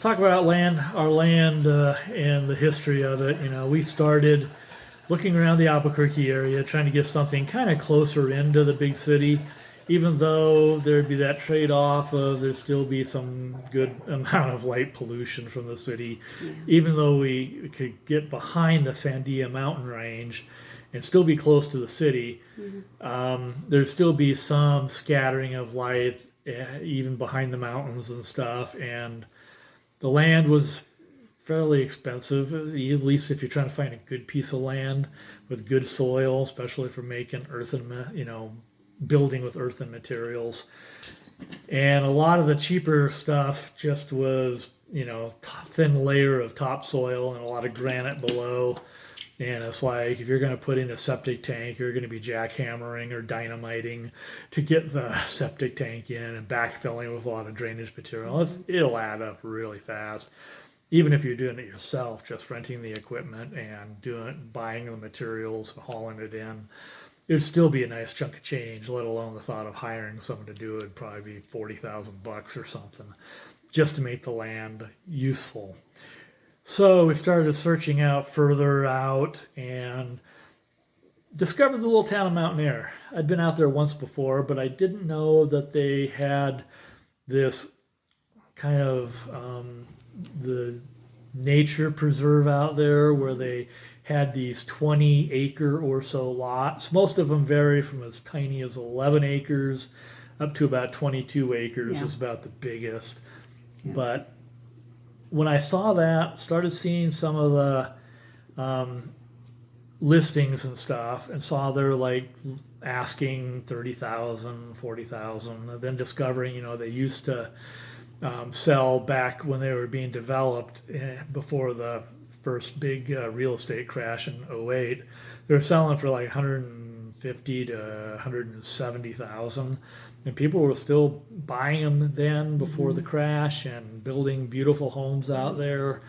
talk about our land, and the history of it. We started looking around the Albuquerque area, trying to get something kind of closer into the big city, even though there'd be that trade-off of there'd still be some good amount of light pollution from the city, Yeah. even though we could get behind the Sandia mountain range and still be close to the city. There'd still be some scattering of light, even behind the mountains and stuff, and the land was fairly expensive, at least if you're trying to find a good piece of land with good soil, especially for making building with earthen materials. And a lot of the cheaper stuff just was, thin layer of topsoil and a lot of granite below. And it's like if you're going to put in a septic tank, you're going to be jackhammering or dynamiting to get the septic tank in and backfilling with a lot of drainage material. It'll add up really fast. Even if you're doing it yourself, just renting the equipment and buying the materials, hauling it in, it'd still be a nice chunk of change. Let alone the thought of hiring someone to do it would probably be $40,000 or something, just to make the land useful. So we started searching out further out and discovered the little town of Mountain Air. I'd been out there once before, but I didn't know that they had this kind of the nature preserve out there where they had these 20 acre or so lots. Most of them vary from as tiny as 11 acres up to about 22 acres is about the biggest. Yeah. But when I saw that, started seeing some of the listings and stuff, and saw they're like asking 30,000, 40,000, and then discovering, they used to sell back when they were being developed before the first big real estate crash in '08. They were selling for like 150 to 170,000. And people were still buying them then before the crash and building beautiful homes out there.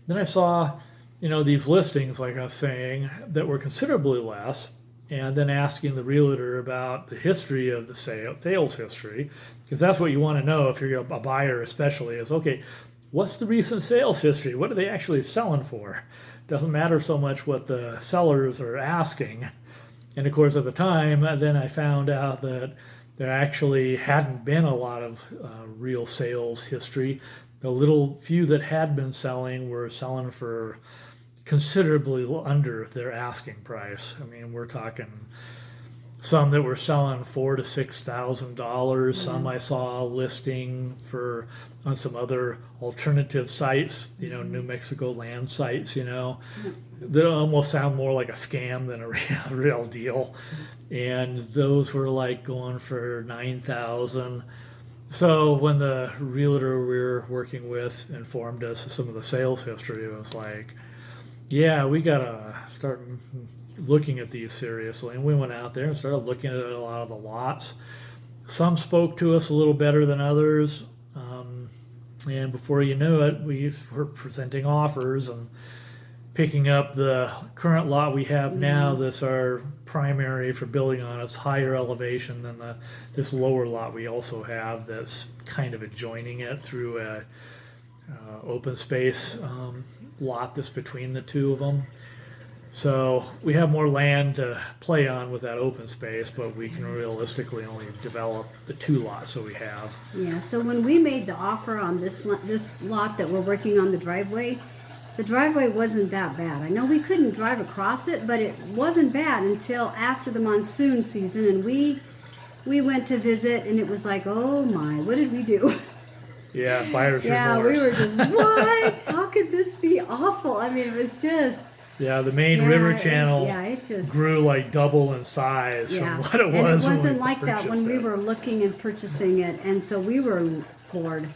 Then I saw, these listings, like I was saying, that were considerably less, and then asking the realtor about the history of the sales history, because that's what you want to know if you're a buyer especially, is, okay, what's the recent sales history? What are they actually selling for? Doesn't matter so much what the sellers are asking. And of course, at the time, then I found out that there actually hadn't been a lot of real sales history. The little few that had been selling were selling for considerably under their asking price. I mean, we're talking some that were selling $4,000 to $6,000. Some I saw listing for on some other alternative sites, New Mexico land sites, that almost sound more like a scam than a real deal. And those were like going for 9,000. So when the realtor we were working with informed us of some of the sales history, it was like, yeah, we gotta start looking at these seriously. And we went out there and started looking at a lot of the lots. Some spoke to us a little better than others. And before you knew it, we were presenting offers and picking up the current lot we have now that's our primary for building on. It's higher elevation than this lower lot we also have that's kind of adjoining it through a open space lot that's between the two of them. So we have more land to play on with that open space, but we can realistically only develop the two lots that we have. Yeah, so when we made the offer on this lot that we're working on the driveway wasn't that bad. I know we couldn't drive across it, but it wasn't bad until after the monsoon season, and we went to visit, and it was like, oh my, what did we do? Yeah, buyer's Yeah, remorse. we were just, what? How could this be awful? I mean, it was just... Yeah, the main river it channel just grew like double in size from what it was. And it wasn't when we like that when we purchased it. were looking and purchasing it, and so we were floored.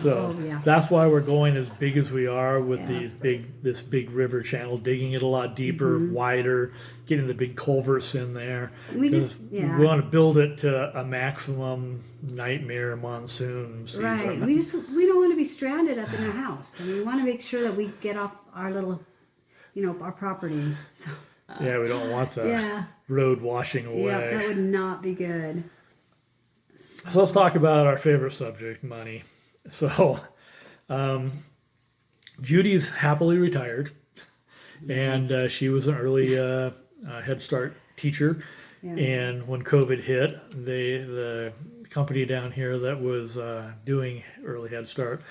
So that's why we're going as big as we are with this big river channel, digging it a lot deeper, wider, getting the big culverts in there. We want to build it to a maximum nightmare monsoon season. Right. We don't want to be stranded up in a house, and we want to make sure that we get off our little, our property. So. Yeah, we don't want the road washing away. Yeah, that would not be good. So let's talk about our favorite subject, money. So Judy's happily retired, and she was an early Head Start teacher. Yeah. And when COVID hit, the company down here that was doing early Head Start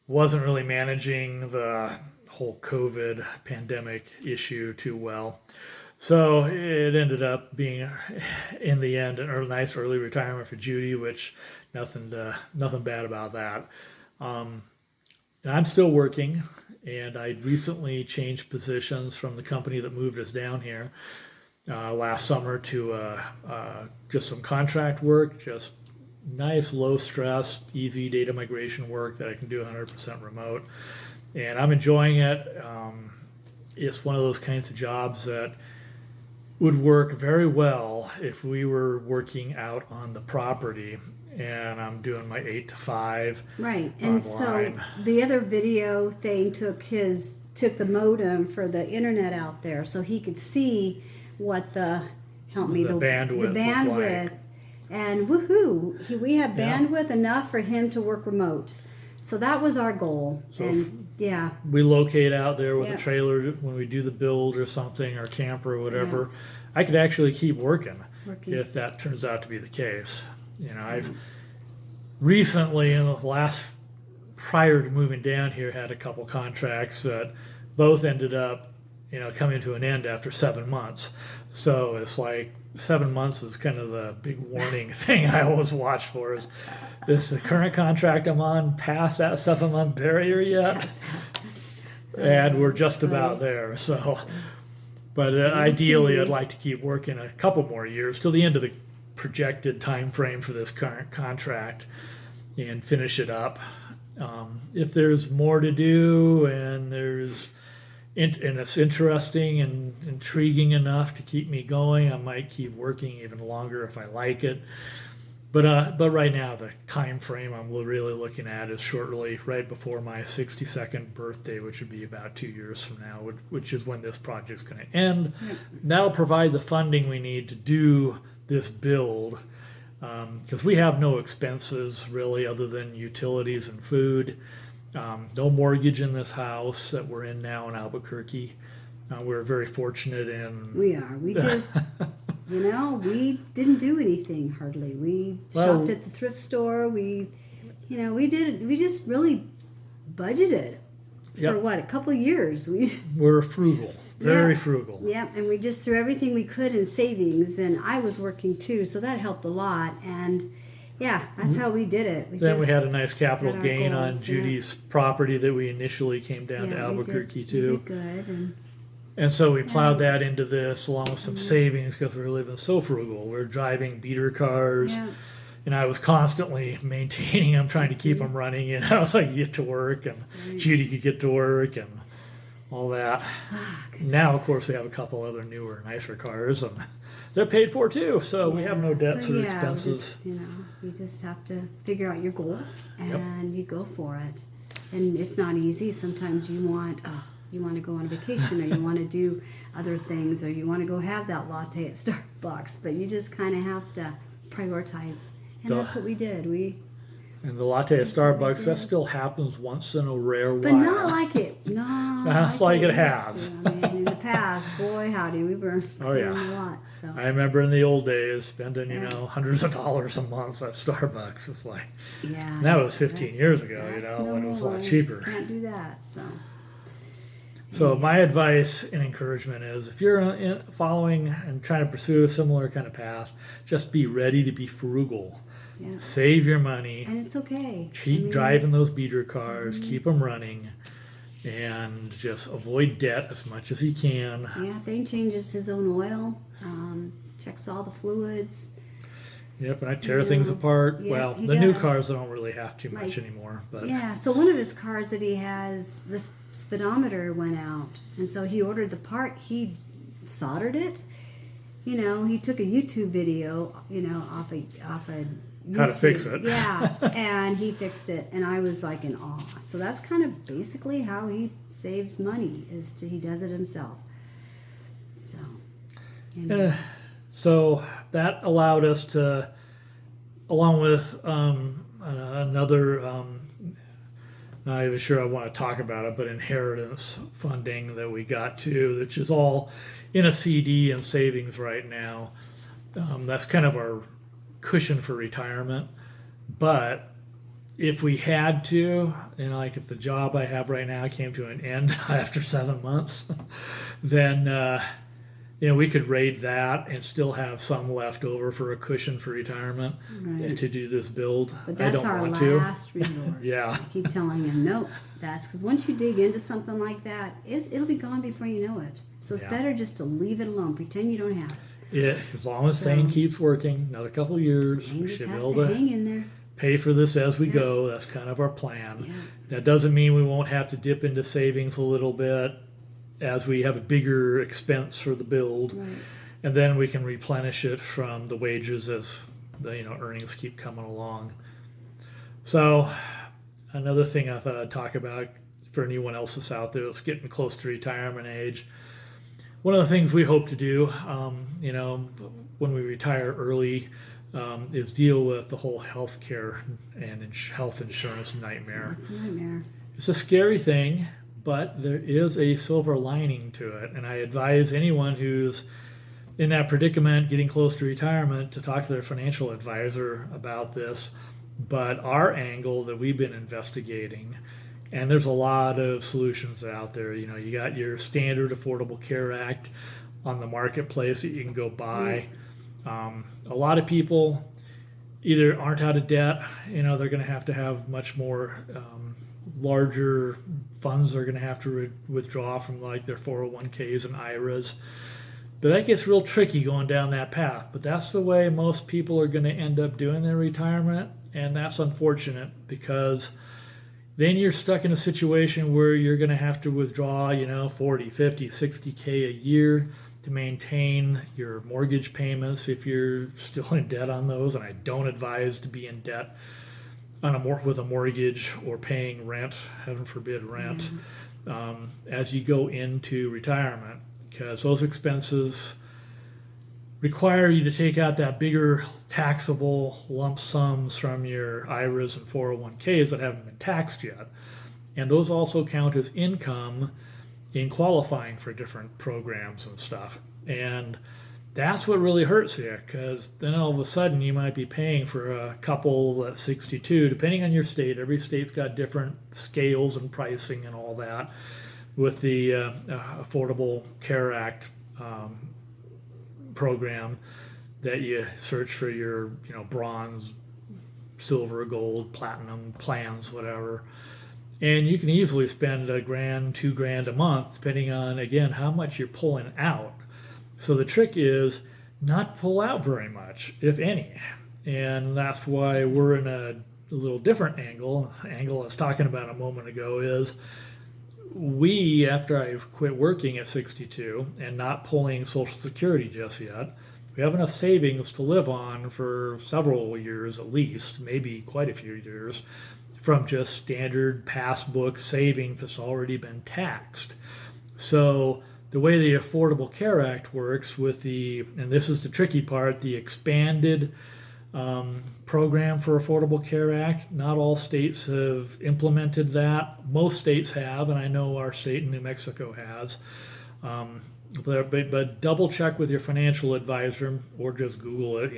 wasn't really managing the whole COVID pandemic issue too well. So it ended up being, in the end, a nice early retirement for Judy, which nothing bad about that. And I'm still working, and I recently changed positions from the company that moved us down here last summer to just some contract work, just nice, low stress, easy data migration work that I can do 100% remote. And I'm enjoying it. It's one of those kinds of jobs that would work very well if we were working out on the property and I'm doing my 8 to 5 Right. And online. so the other video thing took the modem for the internet out there so he could see what the bandwidth was like. And woohoo, we have bandwidth enough for him to work remote. So that was our goal. So and yeah. We locate out there with Yeah. a trailer when we do the build or something, or camper or whatever. I could actually keep working if that turns out to be the case. You know, I've recently, in the last, prior to moving down here, had a couple contracts that both ended up, coming to an end after 7 months. So it's like 7 months is kind of the big warning thing I always watch for. Is the current contract I'm on past that 7-month barrier yet? And we're just about there. So, but ideally, I'd like to keep working a couple more years till the end of the projected time frame for this current contract and finish it up. If there's more to do and and it's interesting and intriguing enough to keep me going, I might keep working even longer if I like it. But right now, the time frame I'm really looking at is shortly right before my 62nd birthday, which would be about 2 years from now, which is when this project's going to end. Yep. That'll provide the funding we need to do this build, because we have no expenses really other than utilities and food. No mortgage in this house that we're in now in Albuquerque. We're very fortunate in. We are. We just, we didn't do anything hardly. We shopped at the thrift store. We just really budgeted for a couple of years. We're frugal. Very frugal. Yeah, and we just threw everything we could in savings, and I was working too, so that helped a lot. And yeah, that's how we did it. We had a nice capital gain on Judy's property that we initially came down to Albuquerque to. We did good. And so we plowed that into this along with some savings because we were living so frugal. We were driving beater cars, and I was constantly maintaining them, trying to keep them running, so I could get to work and Judy could get to work and all that. Now, of course, we have a couple other newer, nicer cars, and they're paid for too, so we have no debts or expenses. You just have to figure out your goals and you go for it. And it's not easy. Sometimes you want to go on a vacation, or you want to do other things, or you want to go have that latte at Starbucks, but you just kind of have to prioritize. And that's what we did. And the latte at Starbucks, that still happens once in a rare while. But not like it. No. That's like it has. In the past, boy, howdy, we were doing a lot. So. I remember in the old days spending, hundreds of dollars a month at Starbucks. It's like, that was 15 years ago, when it was a lot cheaper. You can't do that, so. So my advice and encouragement is, if you're following and trying to pursue a similar kind of path, just be ready to be frugal. Yeah. Save your money. And it's okay. Keep driving those beater cars. Keep them running. And just avoid debt as much as you can. Yeah, Thane changes his own oil. Checks all the fluids. Yep, and I tear things apart. Yeah, the new cars I don't really have too much anymore. But yeah, so one of his cars that he has, the speedometer went out. And so he ordered the part. He soldered it. He took a YouTube video, off a YouTube. How to fix it. Yeah, and he fixed it, and I was like in awe. So that's kind of basically how he saves money, he does it himself. So, so that allowed us to, along with another not even sure I want to talk about it, but inheritance funding that we got to, which is all in a CD and savings right now. That's kind of our cushion for retirement. But if we had to, like if the job I have right now came to an end after 7 months, then we could raid that and still have some left over for a cushion for retirement Right. to do this build. But I that's don't our want to. last resort. Yeah. I keep telling him, nope, that's because once you dig into something like that, it'll be gone before you know it. So it's Yeah. better just to leave it alone. Pretend you don't have it. Yeah, as long as So- Thane keeps working, another couple of years, He we just should be has able to to hang in there. pay for this as we go. That's kind of our plan. Yeah. That doesn't mean we won't have to dip into savings a little bit as we have a bigger expense for the build, Right. and then we can replenish it from the wages as the earnings keep coming along. So another thing I thought I'd talk about for anyone else that's out there that's getting close to retirement age. One of the things we hope to do, when we retire early, is deal with the whole health care and health insurance nightmare. It's a nightmare. It's a scary thing, but there is a silver lining to it. And I advise anyone who's in that predicament, getting close to retirement, to talk to their financial advisor about this. But our angle that we've been investigating, and there's a lot of solutions out there. You got your standard Affordable Care Act on the marketplace that you can go buy. A lot of people either aren't out of debt, they're going to have much more larger funds they're going to have to withdraw from like their 401ks and IRAs. But that gets real tricky going down that path. But that's the way most people are going to end up doing their retirement. And that's unfortunate because then you're stuck in a situation where you're going to have to withdraw, 40, 50, 60K a year to maintain your mortgage payments if you're still in debt on those. And I don't advise to be in debt with a mortgage or paying rent, heaven forbid rent, as you go into retirement, because those expenses require you to take out that bigger taxable lump sums from your IRAs and 401ks that haven't been taxed yet. And those also count as income in qualifying for different programs and stuff. And that's what really hurts you, because then all of a sudden you might be paying for a couple at 62, depending on your state. Every state's got different scales and pricing and all that. With the Affordable Care Act program, that you search for your bronze, silver, gold, platinum plans, whatever, and you can easily spend $1,000, $2,000 a month, depending on, again, how much you're pulling out. So the trick is not pull out very much, if any, and that's why we're in a little different angle. Angle I was talking about a moment ago is, we, after I quit working at 62 and not pulling Social Security just yet, we have enough savings to live on for several years at least, maybe quite a few years, from just standard passbook savings that's already been taxed. So the way the Affordable Care Act works with and this is the tricky part, the expanded program for Affordable Care Act, not all states have implemented that. Most states have, and I know our state in New Mexico has. But double check with your financial advisor or just Google it,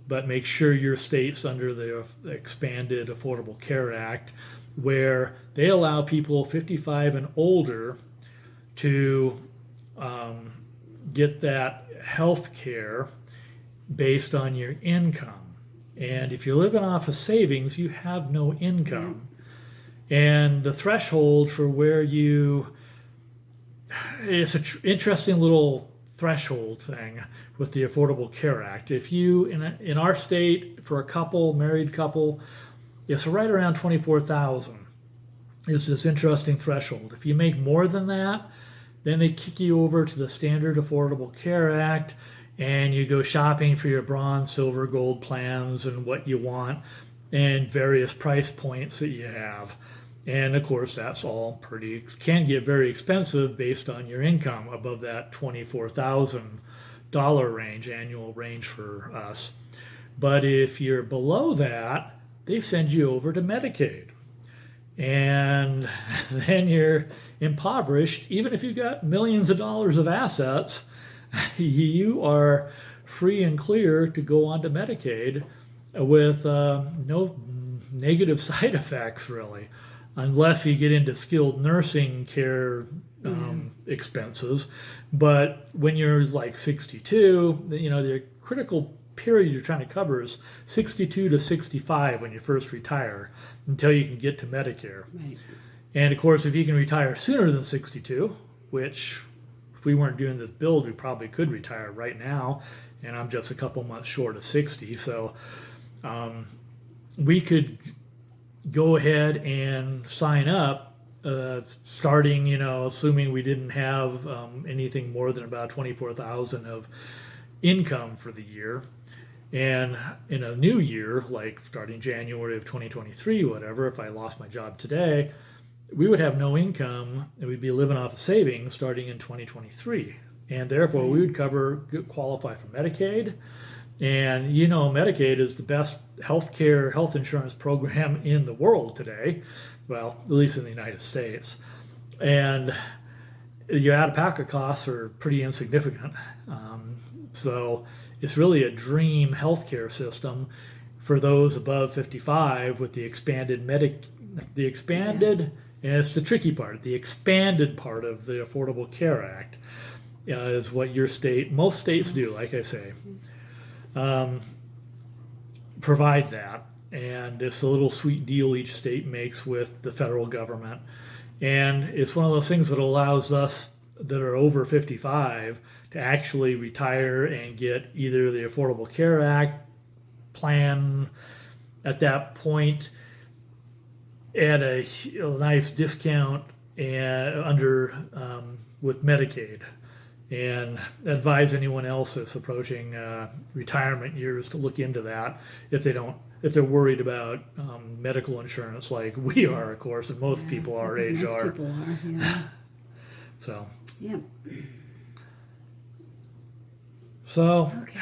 but make sure your state's under the expanded Affordable Care Act, where they allow people 55 and older to get that health care based on your income. And if you're living off of savings, you have no income. And the threshold for where it's an interesting little threshold thing with the Affordable Care Act. If you, in our state, for a married couple, it's right around $24,000. It's this interesting threshold. If you make more than that, then they kick you over to the standard Affordable Care Act, and you go shopping for your bronze, silver, gold plans and what you want, and various price points that you have. And of course, that's all can get very expensive based on your income above that $24,000 range, annual range for us. But if you're below that, they send you over to Medicaid. and then you're impoverished. Even if you've got millions of dollars of assets, you are free and clear to go onto Medicaid with no negative side effects, really, unless you get into skilled nursing care expenses. But when you're like 62, the critical period you're trying to cover is 62 to 65 when you first retire until you can get to Medicare. Right. And of course, if you can retire sooner than 62, which if we weren't doing this build, we probably could retire right now, and I'm just a couple months short of 60. So we could go ahead and sign up starting, assuming we didn't have anything more than about 24,000 of income for the year. And in a new year, like starting January of 2023, whatever, if I lost my job today, we would have no income and we'd be living off of savings starting in 2023. And therefore, we would qualify for Medicaid. And Medicaid is the best health insurance program in the world today. Well, at least in the United States. And your out-of-pocket costs are pretty insignificant. So it's really a dream healthcare system for those above 55 with the expanded and it's the tricky part, the expanded part of the Affordable Care Act is what most states do, like I say, provide that. And it's a little sweet deal each state makes with the federal government. And it's one of those things that allows us that are over 55 to actually retire and get either the Affordable Care Act plan at that point at a nice discount and with Medicaid, and advise anyone else that's approaching retirement years to look into that if they're worried about medical insurance like we are, of course, and most people our age most are. People are, yeah. So. Yeah. So, Okay.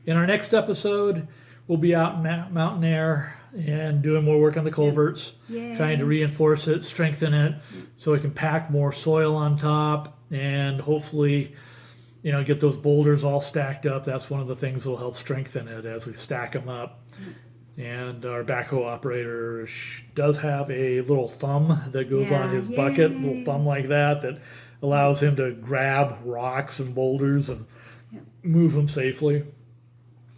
in our next episode, we'll be out in mountain air and doing more work on the culverts, trying to reinforce it, strengthen it, so we can pack more soil on top and hopefully, get those boulders all stacked up. That's one of the things that will help strengthen it as we stack them up. And our backhoe operator does have a little thumb that goes on his bucket, a little thumb like that allows him to grab rocks and boulders and move them safely.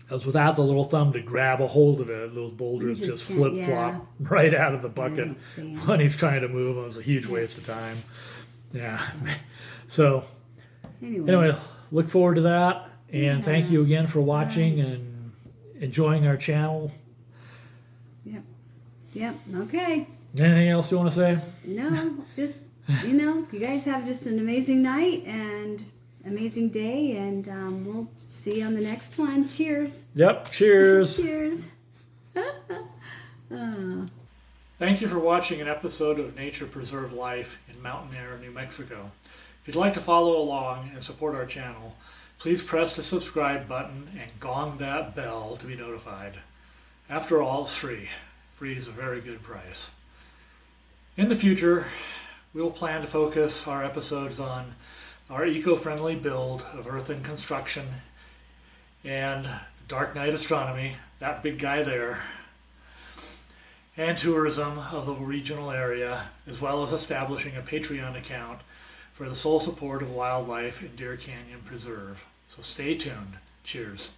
Because without the little thumb to grab a hold of it, those boulders just flip-flop right out of the bucket when he's trying to move them. It's a huge waste of time. Yeah. So, anyway, look forward to that. And thank you again for watching and enjoying our channel. Yep. Okay. Anything else you want to say? No, just, you guys have just an amazing night and amazing day, and we'll see you on the next one. Cheers. Yep. Cheers. Cheers. Thank you for watching an episode of Nature Preserve Life in Mountain Air, New Mexico. If you'd like to follow along and support our channel, please press the subscribe button and gong that bell to be notified. After all, it's free. Free is a very good price. In the future, we will plan to focus our episodes on our eco-friendly build of earth and construction and dark night astronomy, that big guy there, and tourism of the regional area, as well as establishing a Patreon account for the sole support of wildlife in Deer Canyon Preserve. So stay tuned. Cheers.